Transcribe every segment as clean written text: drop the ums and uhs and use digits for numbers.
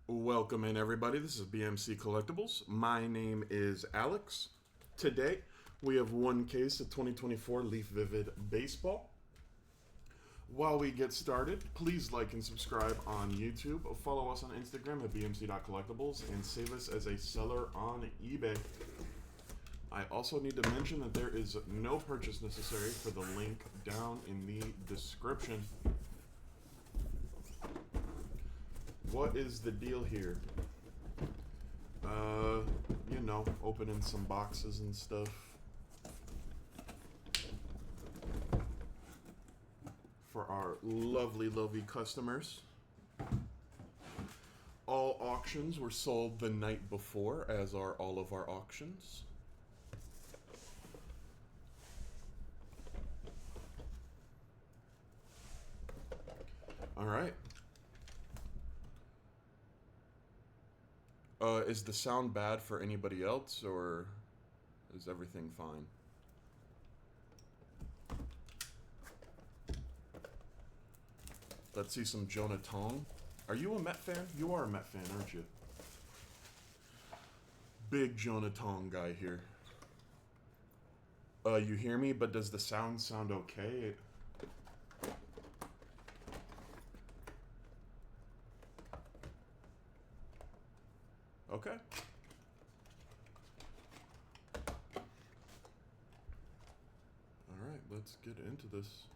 Welcome in, everybody. This is BMC Collectibles. My name is Alex. Today, we have one case of 2024 Leaf Vivid Baseball. While we get started, please like and subscribe on YouTube. Follow us on Instagram at bmc.collectibles and save us as a seller on eBay. I also need to mention that there is no purchase necessary for the link down in the description. What is the deal here? Opening some boxes and stuff for our lovely, lovely customers. All auctions were sold the night before, as are all of our auctions. All right. Is the sound bad for anybody else, or is everything fine? Let's see some Jonah Tong. Are you a Met fan? You are a Met fan, aren't you? Big Jonah Tong guy here. You hear me, but does the sound okay? Okay. Alright, let's get into this.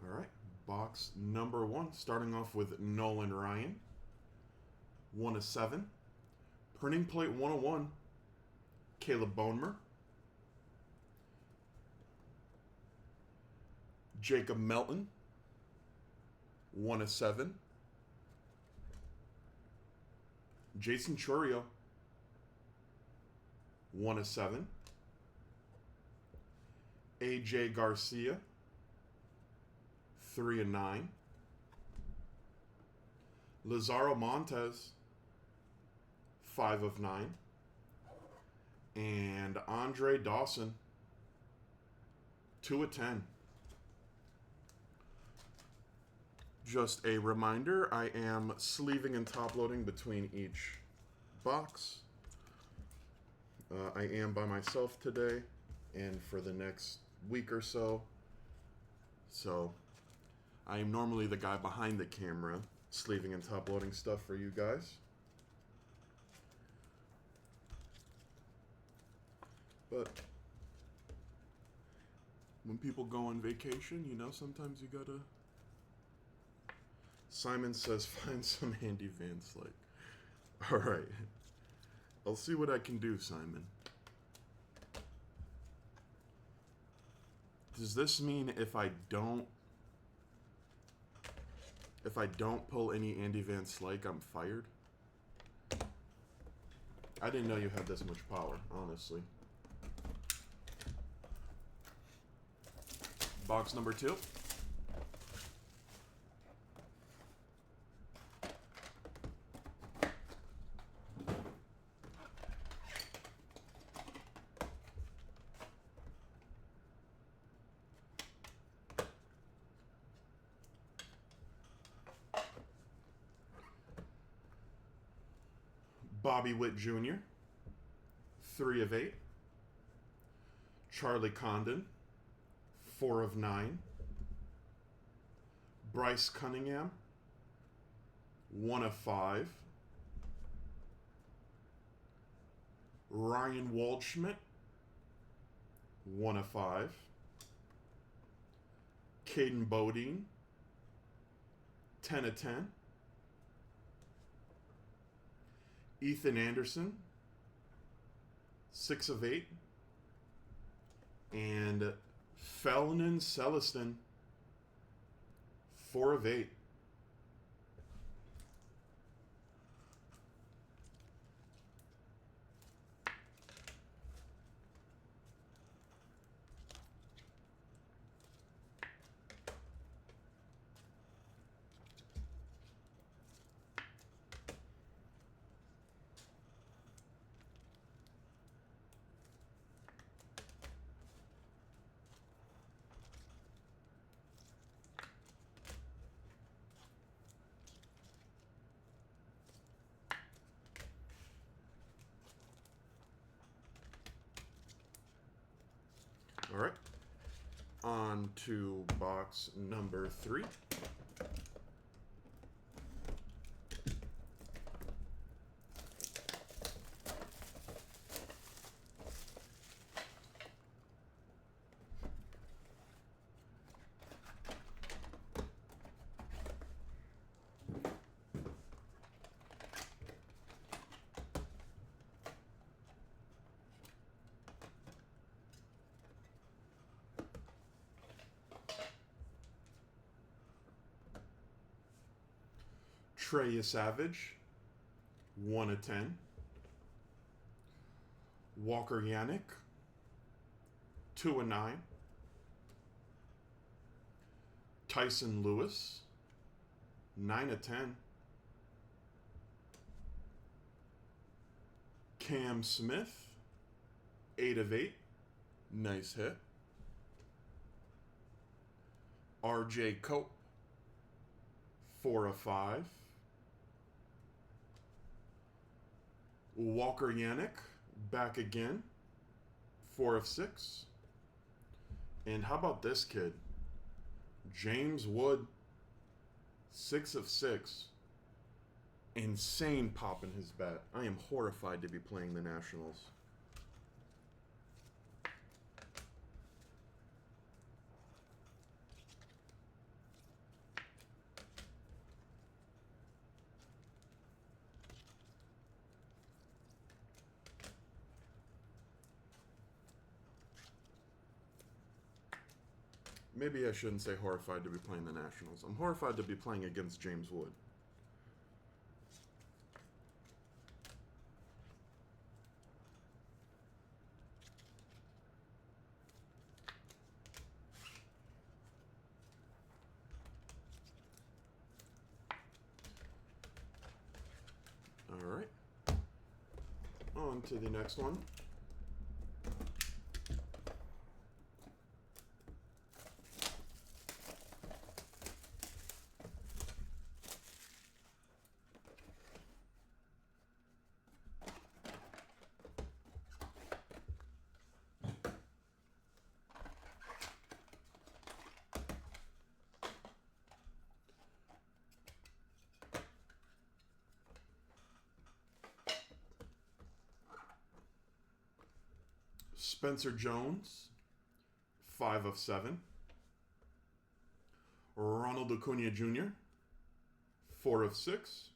Alright, box number one, starting off with Nolan Ryan. 1/7. Printing plate 101, Caleb Bonemer. Jacob Melton. 1/7. Jason Chourio. 1/7. AJ Garcia. 3/9. Lazaro Montes. 5/9. And Andre Dawson. 2/10. Just a reminder, I am sleeving and top loading between each box. I am by myself today and for the next week or so. So I am normally the guy behind the camera sleeving and top loading stuff for you guys. But when people go on vacation, sometimes you gotta... Simon says, find some Andy Van Slyke. Alright. I'll see what I can do, Simon. Does this mean if I don't pull any Andy Van Slyke, I'm fired? I didn't know you had this much power, honestly. Box number two. Bobby Witt Jr., 3/8. Charlie Condon, 4/9. Bryce Cunningham, 1/5. Ryan Waldschmidt, 1/5. Caden Bodine, 10/10. Ethan Anderson, 6/8. And Felnin Celestin, 4/8. All right. On to box number 3. Trey Savage, 1 of 10. Walker Yannick, 2 of 9. Tyson Lewis, 9 of 10. Cam Smith, 8 of 8. Nice hit. RJ Cope, 4 of 5. Walker Yannick, back again, 4 of 6. And how about this kid? James Wood, 6 of 6. Insane pop in his bat. I am horrified to be playing the Nationals. Maybe I shouldn't say horrified to be playing the Nationals. I'm horrified to be playing against James Wood. All right. On to the next one. Spencer Jones, 5 of 7. Ronald Acuna Jr., 4 of 6.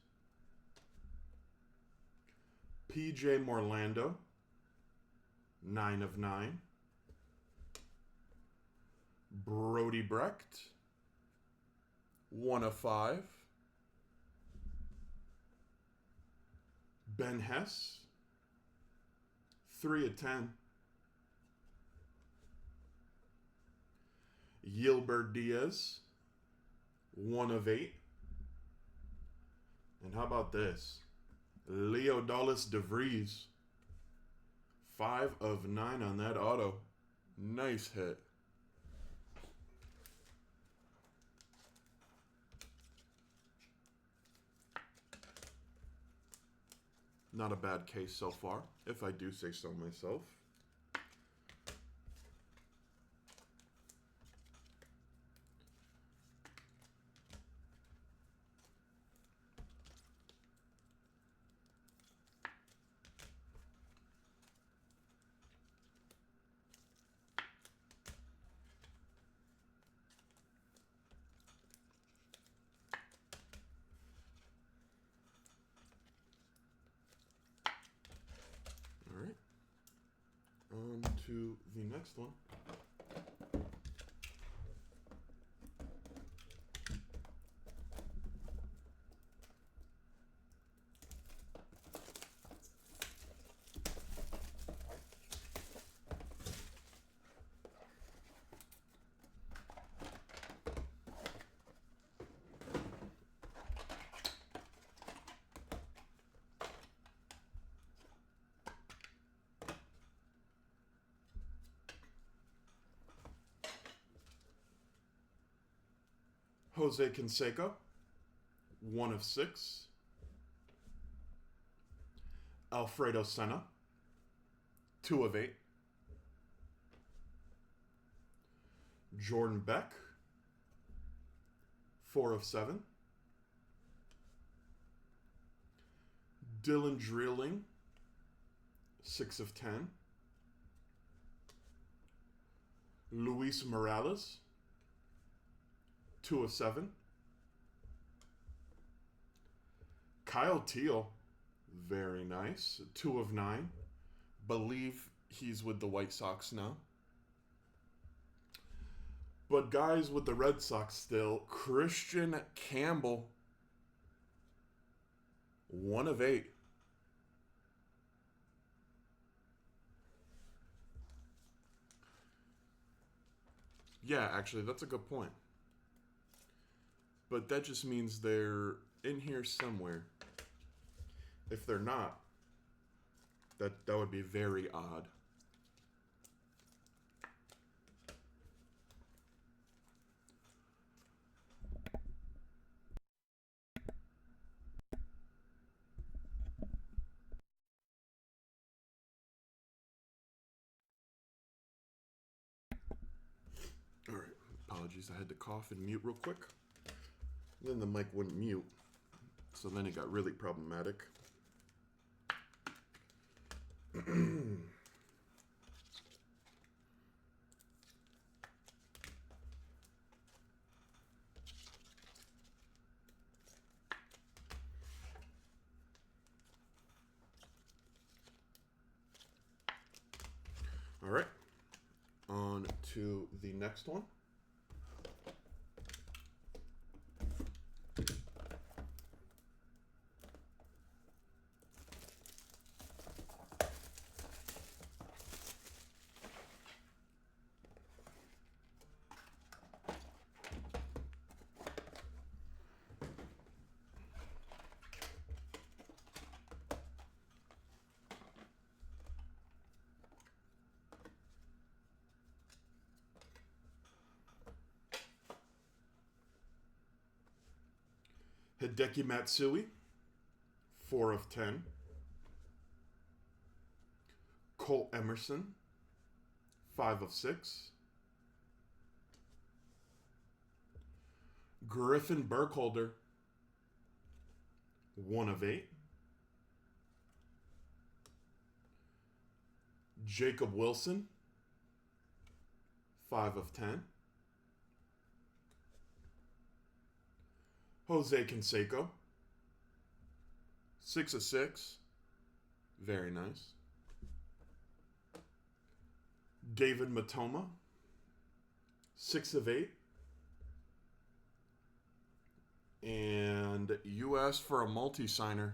PJ Morlando, 9 of 9. Brody Brecht, 1 of 5. Ben Hess, 3 of 10. Yilbert Diaz, 1 of 8. And how about this? Leodalis DeVries, 5 of 9 on that auto. Nice hit. Not a bad case so far, if I do say so myself. All right. On to the next one. Jose Canseco, 1 of 6. Alfredo Senna, 2 of 8. Jordan Beck, 4 of 7. Dylan Drilling, 6 of 10. Luis Morales, 2 of 7. Kyle Teal, very nice, 2 of 9. Believe he's with the White Sox now. But guys with the Red Sox still, Christian Campbell, 1 of 8. Yeah, actually, that's a good point. But that just means they're in here somewhere. If they're not, that would be very odd. All right, apologies. I had to cough and mute real quick. Then the mic wouldn't mute, so then it got really problematic. All right, on to the next one. Hideki Matsui, 4 of 10. Cole Emerson, 5 of 6. Griffin Burkholder, 1 of 8. Jacob Wilson, 5 of 10. Jose Canseco, 6 of 6. Very nice. David Matoma, 6 of 8. And you asked for a multi-signer.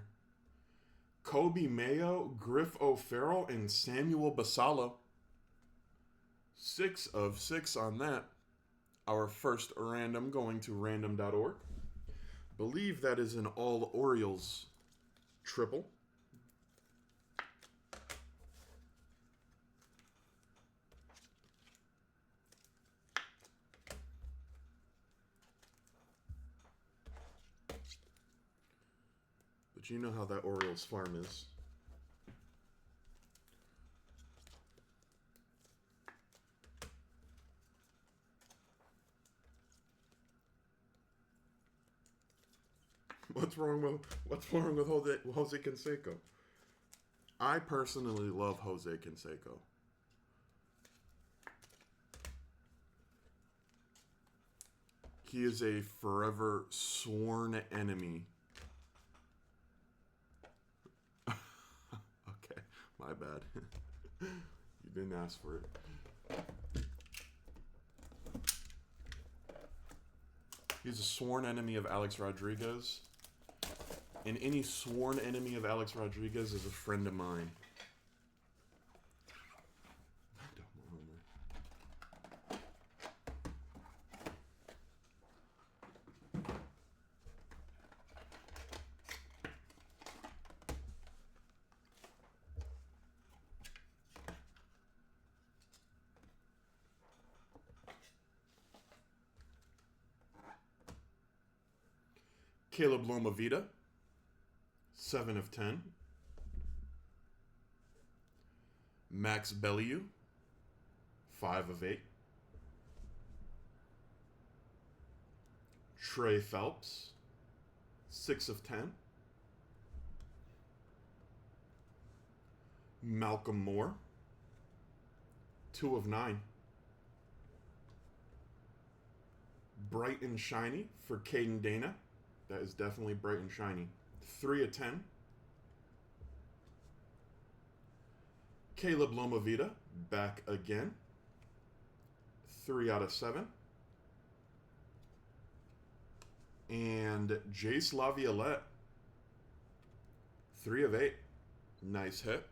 Kobe Mayo, Griff O'Farrell, and Samuel Basalo. 6 of 6 on that. Our first random going to random.org. Believe that is an all Orioles triple. But you know how that Orioles farm is. What's wrong with Jose Canseco? I personally love Jose Canseco. He is a forever sworn enemy. Okay, my bad. You didn't ask for it. He's a sworn enemy of Alex Rodriguez. And any sworn enemy of Alex Rodriguez is a friend of mine. Caleb Lomavita, 7 of 10. Max Bellieu, 5 of 8. Trey Phelps, 6 of 10. Malcolm Moore, 2 of 9. Bright and shiny for Caden Dana. That is definitely bright and shiny. 3 of 10. Caleb Lomavita, back again. 3 out of 7. And Jace Laviolette, 3 of 8. Nice hit.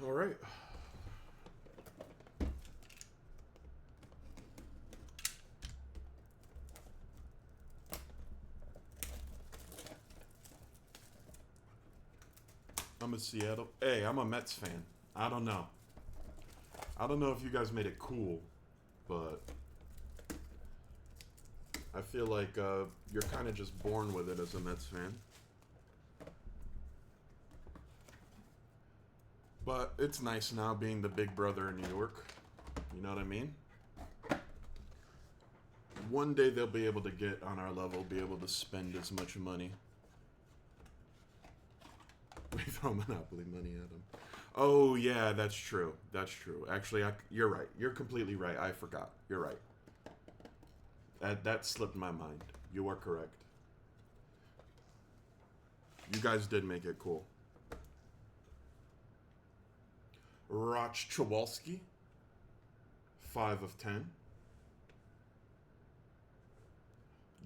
All right. I'm a Seattle. Hey, I'm a Mets fan. I don't know. I don't know if you guys made it cool, but I feel like you're kind of just born with it as a Mets fan. But it's nice now being the big brother in New York. You know what I mean? One day they'll be able to get on our level, be able to spend as much money. We throw Monopoly money at them. Oh, yeah, that's true. That's true. Actually, you're right. You're completely right. I forgot. You're right. That slipped my mind. You are correct. You guys did make it cool. Roch Chowalski, 5 of 10.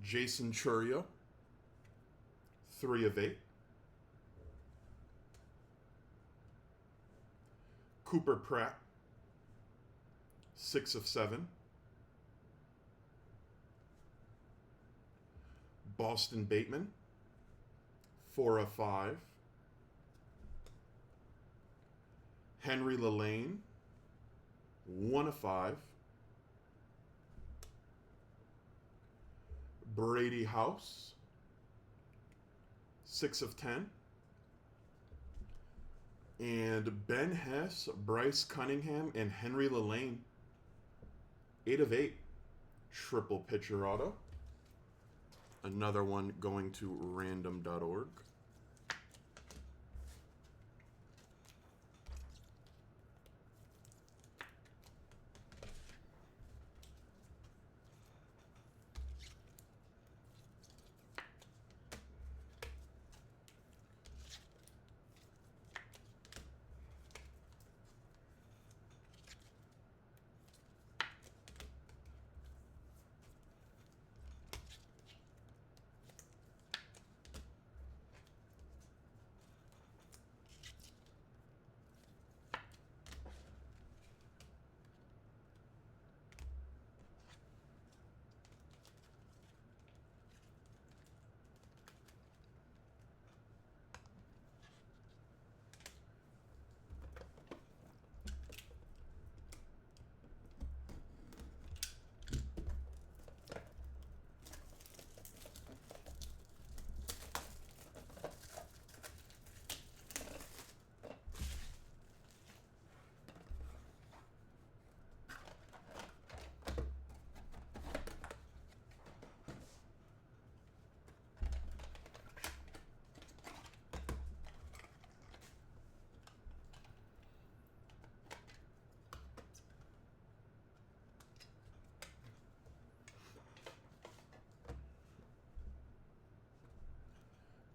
Jason Churio, 3 of 8. Cooper Pratt, 6 of 7. Boston Bateman, 4 of 5. Henry Lelane, 1 of 5. Brady House, 6 of 10. And Ben Hess, Bryce Cunningham, and Henry Lelane, 8 of 8. Triple pitcher auto. Another one going to random.org.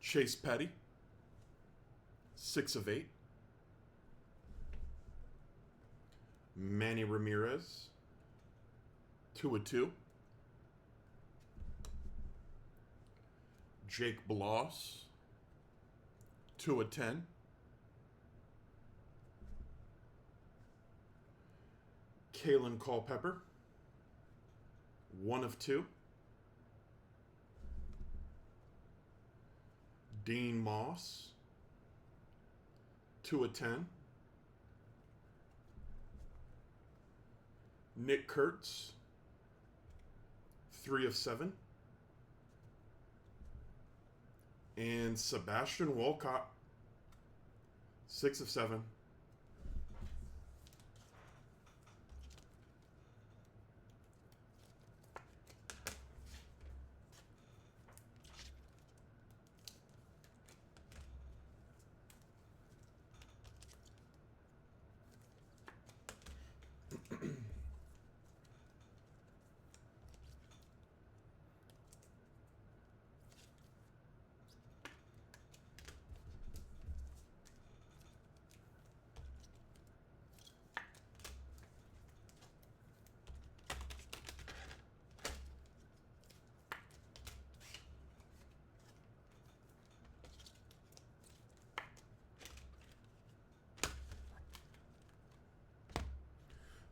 Chase Petty, 6 of 8. Manny Ramirez, 2/2. Jake Bloss, 2/10. Kalen Culpepper, 1/2. Dean Moss, 2/10. Nick Kurtz, 3/7. And Sebastian Walcott, 6/7.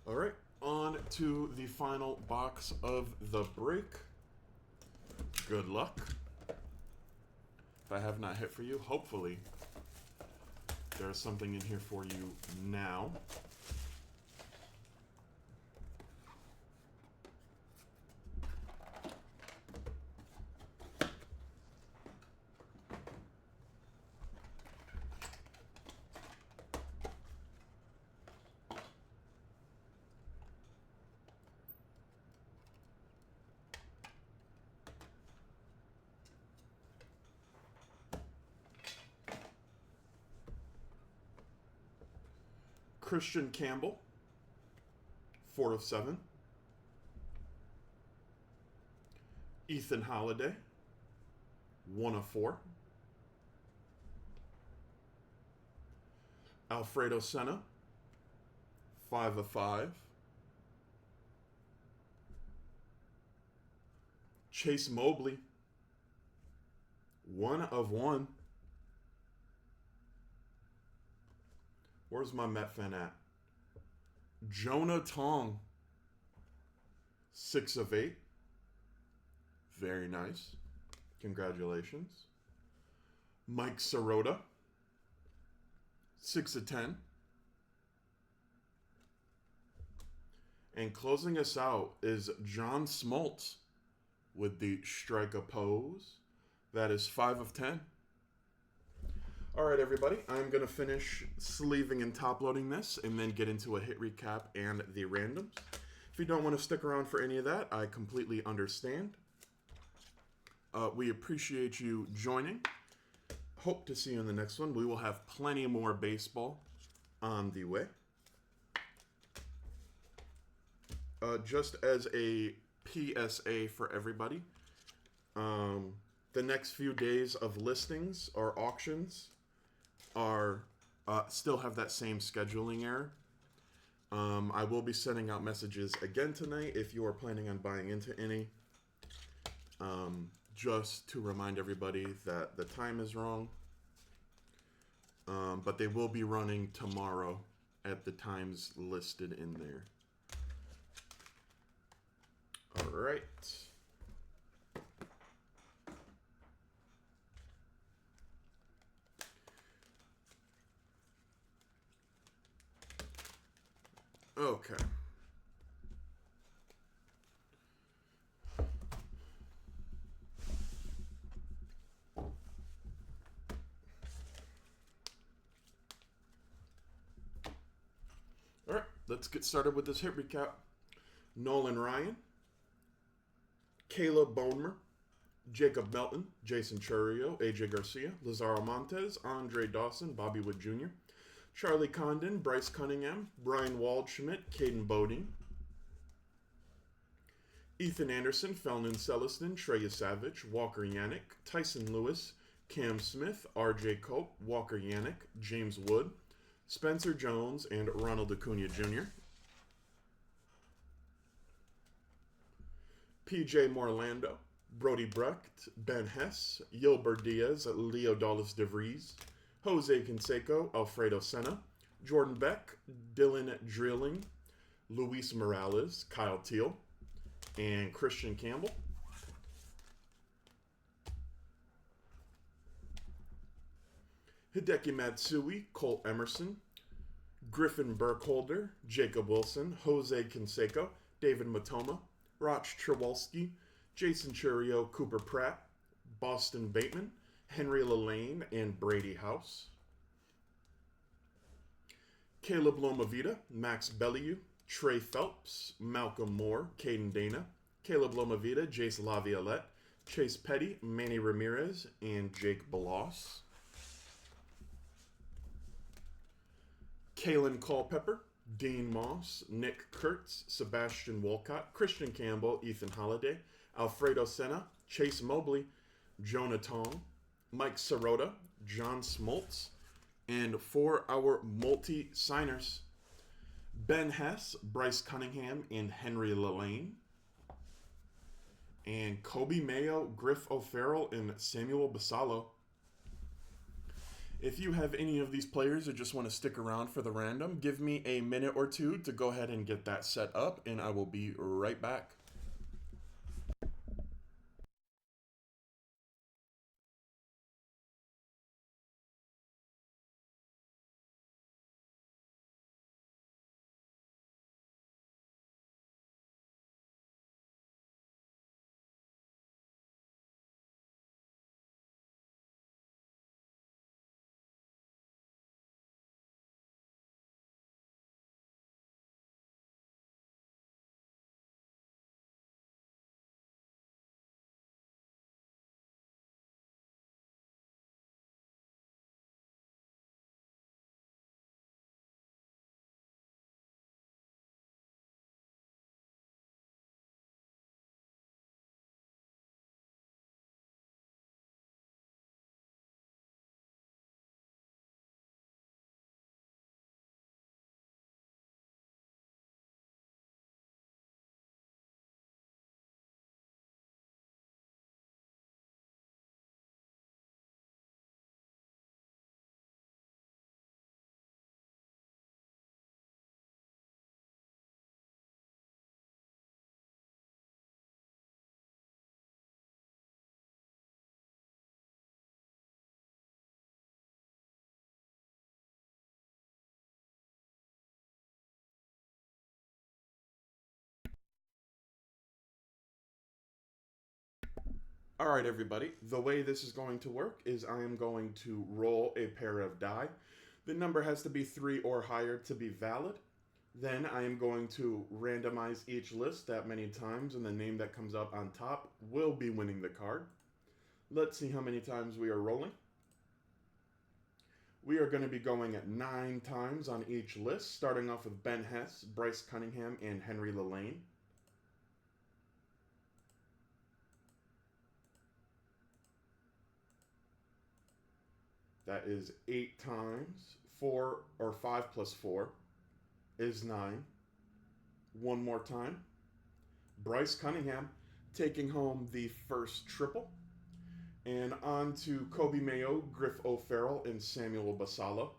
All right, on to the final box of the break. Good luck. If I have not hit for you, hopefully there's something in here for you now. Christian Campbell, 4/7. Ethan Holiday, 1/4. Alfredo Senna, 5/5. Chase Mobley, 1/1. Where's my Met fan at? Jonah Tong, 6/8. Very nice. Congratulations. Mike Sirota, 6/10. And closing us out is John Smoltz with the strike oppose. That is 5/10. All right, everybody, I'm going to finish sleeving and top loading this and then get into a hit recap and the randoms. If you don't want to stick around for any of that, I completely understand. We appreciate you joining. Hope to see you in the next one. We will have plenty more baseball on the way. Just as a PSA for everybody, the next few days of listings or auctions are still have that same scheduling error. I will be sending out messages again tonight if you are planning on buying into any, just to remind everybody that the time is wrong. But they will be running tomorrow at the times listed in there. All right. Okay. All right, let's get started with this hit recap. Nolan Ryan, Caleb Bonemer, Jacob Melton, Jason Chourio, AJ Garcia, Lazaro Montes, Andre Dawson, Bobby Wood Jr., Charlie Condon, Bryce Cunningham, Brian Waldschmidt, Caden Bodine, Ethan Anderson, Felnin Celestin, Treya Savage, Walker Yannick, Tyson Lewis, Cam Smith, RJ Cope, Walker Yannick, James Wood, Spencer Jones, and Ronald Acuna Jr. PJ Morlando, Brody Brecht, Ben Hess, Yilber Diaz, Leo Dallas DeVries, Jose Canseco, Alfredo Senna, Jordan Beck, Dylan Drilling, Luis Morales, Kyle Teal, and Christian Campbell. Hideki Matsui, Cole Emerson, Griffin Burkholder, Jacob Wilson, Jose Canseco, David Matoma, Roch Trewalski, Jason Churio, Cooper Pratt, Boston Bateman, Henry Lalane, and Brady House. Caleb Lomavita, Max Bellew, Trey Phelps, Malcolm Moore, Caden Dana, Caleb Lomavita, Jace Laviolette, Chase Petty, Manny Ramirez, and Jake Bloss. Kalen Culpepper, Dean Moss, Nick Kurtz, Sebastian Wolcott, Christian Campbell, Ethan Holiday, Alfredo Senna, Chase Mobley, Jonah Tong, Mike Sirota, John Smoltz, and for our multi-signers, Ben Hess, Bryce Cunningham, and Henry Lalane, and Kobe Mayo, Griff O'Farrell, and Samuel Basalo. If you have any of these players or just want to stick around for the random, give me a minute or two to go ahead and get that set up, and I will be right back. All right, everybody. The way this is going to work is I am going to roll a pair of die. The number has to be 3 or higher to be valid. Then I am going to randomize each list that many times, and the name that comes up on top will be winning the card. Let's see how many times we are rolling. We are going to be going at 9 times on each list, starting off with Ben Hess, Bryce Cunningham, and Henry Lalane. That is 8 times. 4 or 5 plus 4 is 9. One more time. Bryce Cunningham taking home the first triple. And on to Kobe Mayo, Griff O'Farrell, and Samuel Basalo.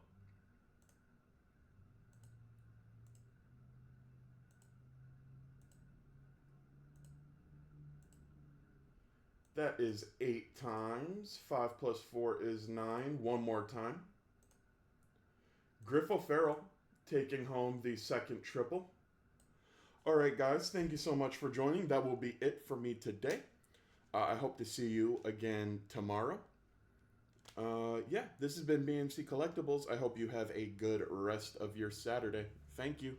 That is 8 times. 5 plus 4 is 9. One more time. Griff O'Farrell taking home the second triple. All right, guys, thank you so much for joining. That will be it for me today. I hope to see you again tomorrow. Yeah, this has been BMC Collectibles. I hope you have a good rest of your Saturday. Thank you.